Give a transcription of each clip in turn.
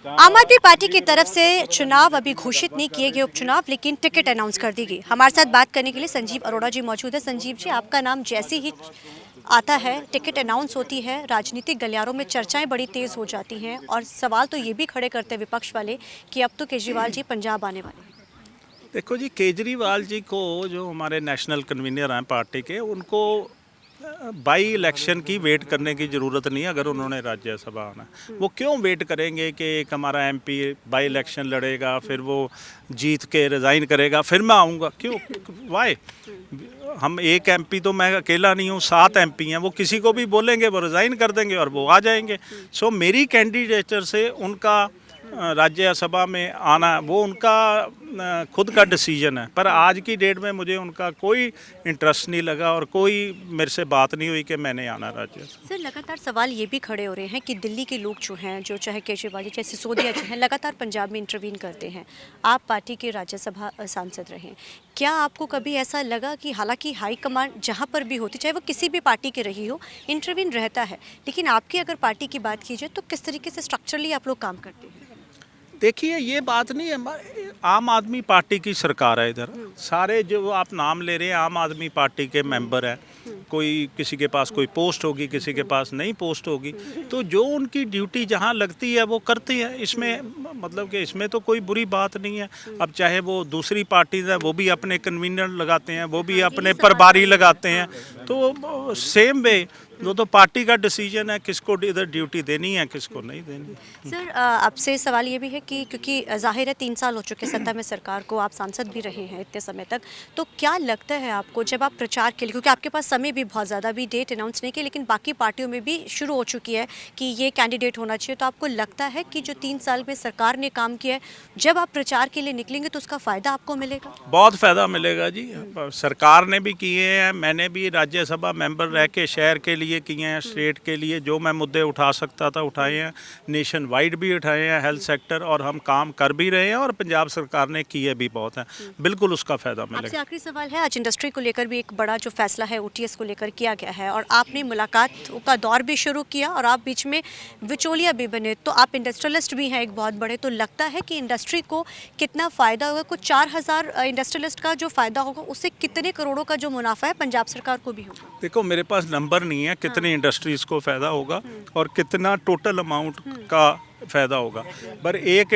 आम आदमी पार्टी की तरफ से चुनाव अभी घोषित नहीं किए गए उपचुनाव, लेकिन टिकट अनाउंस कर दी गई। हमारे साथ बात करने के लिए संजीव अरोड़ा जी मौजूद है। संजीव जी, आपका नाम जैसे ही आता है, टिकट अनाउंस होती है, राजनीतिक गलियारों में चर्चाएं बड़ी तेज हो जाती हैं और सवाल तो ये भी खड़े करते हैं विपक्ष वाले कि अब तो केजरीवाल जी पंजाब आने वाले हैं। देखो जी, केजरीवाल जी को जो हमारे नेशनल कन्वीनर हैं पार्टी के, उनको बाई इलेक्शन की वेट करने की ज़रूरत नहीं है। अगर उन्होंने राज्यसभा आना, वो क्यों वेट करेंगे कि एक हमारा एमपी बाई इलेक्शन लड़ेगा, फिर वो जीत के रिज़ाइन करेगा, फिर मैं आऊँगा? क्यों? वाई? हम एक एमपी, तो मैं अकेला नहीं हूँ, 7 एमपी हैं। वो किसी को भी बोलेंगे, वो रिज़ाइन कर देंगे और वो आ जाएंगे। सो मेरी कैंडिडेचर से उनका राज्यसभा में आना वो उनका खुद का डिसीजन है। पर आज की डेट में मुझे उनका कोई इंटरेस्ट नहीं लगा और कोई मेरे से बात नहीं हुई कि मैंने आना राज्यसभा। सर, लगातार सवाल ये भी खड़े हो रहे हैं कि दिल्ली के लोग जो हैं, जो चाहे केजरीवाल जी चाहे सिसोदिया जी हैं, लगातार पंजाब में इंटरवीन करते हैं। आप पार्टी के राज्यसभा सांसद रहे हैं, क्या आपको कभी ऐसा लगा कि हालांकि हाईकमान जहाँ पर भी होती, चाहे वो किसी भी पार्टी की रही हो, इंटरवीन रहता है, लेकिन आपकी अगर पार्टी की बात की जाए तो किस तरीके से स्ट्रक्चरली आप लोग काम करते हैं? देखिए, ये बात नहीं है, आम आदमी पार्टी की सरकार है। इधर सारे जो आप नाम ले रहे हैं आम आदमी पार्टी के मेंबर हैं। कोई किसी के पास कोई पोस्ट होगी, किसी के पास नहीं पोस्ट होगी, तो जो उनकी ड्यूटी जहाँ लगती है वो करती है। इसमें मतलब कि इसमें तो कोई बुरी बात नहीं है। अब चाहे वो दूसरी पार्टीज हैं, वो भी अपने कन्वीनर लगाते हैं, वो भी अपने प्रभारी लगाते हैं, तो सेम वे वो तो पार्टी का डिसीजन है किसको इधर ड्यूटी देनी है, किसको नहीं देनी। सर, आपसे सवाल ये भी है कि क्योंकि जाहिर है 3 साल हो चुके सत्ता में सरकार को, आप सांसद भी रहे हैं इतने समय तक, तो क्या लगता है आपको जब आप प्रचार के लिए, क्योंकि आपके पास समय भी बहुत ज़्यादा, भी डेट अनाउंस नहीं की, लेकिन बाकी पार्टियों में भी शुरू हो चुकी है कि ये कैंडिडेट होना चाहिए, तो आपको लगता है कि जो 3 साल में सरकार ने काम किया है, जब आप प्रचार के लिए निकलेंगे तो उसका फ़ायदा आपको मिलेगा? बहुत फ़ायदा मिलेगा जी। सरकार ने भी किए हैं, मैंने भी राज्यसभा मेंबर रह के शहर के लिए किए हैं, स्टेट के लिए जो मैं मुद्दे उठा सकता था उठाए हैं, नेशन वाइड भी उठाए हैं, हेल्थ सेक्टर, और हम काम कर भी रहे हैं और पंजाब सरकार ने किए भी बहुत हैं। बिल्कुल उसका फ़ायदा आपसे मिलेगा। आखिरी सवाल है, आज इंडस्ट्री को लेकर भी एक बड़ा जो फैसला है ओटीएस को लेकर किया गया है और आपने मुलाकात का दौर भी शुरू किया और आप बीच में विचोलिया भी बने, तो आप इंडस्ट्रियलिस्ट भी हैं एक बहुत बड़े, तो लगता है कि इंडस्ट्री को कितना फ़ायदा होगा? कुछ 4000 इंडस्ट्रियलिस्ट का जो फ़ायदा होगा, उससे कितने करोड़ों का जो मुनाफा है पंजाब सरकार को भी होगा? देखो, मेरे पास नंबर नहीं है कितनी इंडस्ट्रीज़ को फ़ायदा होगा और कितना टोटल अमाउंट का फ़ायदा होगा। पर एक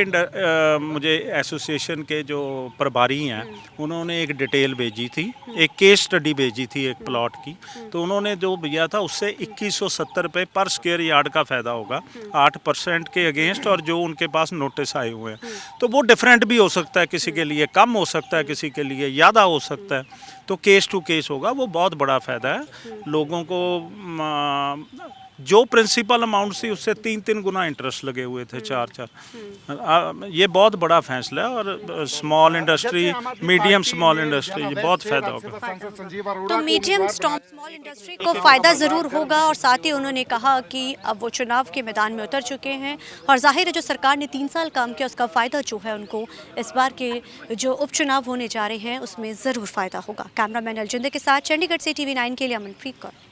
मुझे एसोसिएशन के जो प्रभारी हैं, उन्होंने एक डिटेल भेजी थी, एक केस स्टडी भेजी थी एक प्लॉट की, तो उन्होंने जो दिया था उससे 2170 रुपये पर स्क्वायर यार्ड का फ़ायदा होगा, 8% के अगेंस्ट, और जो उनके पास नोटिस आए हुए हैं। तो वो डिफरेंट भी हो सकता है, किसी के लिए कम हो सकता है, किसी के लिए ज़्यादा हो सकता है, तो केस टू केस होगा। वो बहुत बड़ा फ़ायदा है लोगों को। जो प्रिंसिपल अमाउंट थी उससे 3-3 गुना इंटरेस्ट लगे हुए थे, 4-4। ये बहुत बड़ा फैसला है और small industry, medium small industry, ये बहुत फ़ायदा होगा। तो मीडियम स्मॉल इंडस्ट्री को फ़ायदा ज़रूर होगा और साथ ही उन्होंने कहा कि अब वो चुनाव के मैदान में उतर चुके हैं और जाहिर है जो सरकार ने 3 साल काम किया उसका फ़ायदा जो है उनको इस बार के जो उपचुनाव होने जा रहे हैं उसमें ज़रूर फ़ायदा होगा। कैमरामैन अलजिंदर के साथ चंडीगढ़ से TV9 के लिए अमनप्रीत कौर।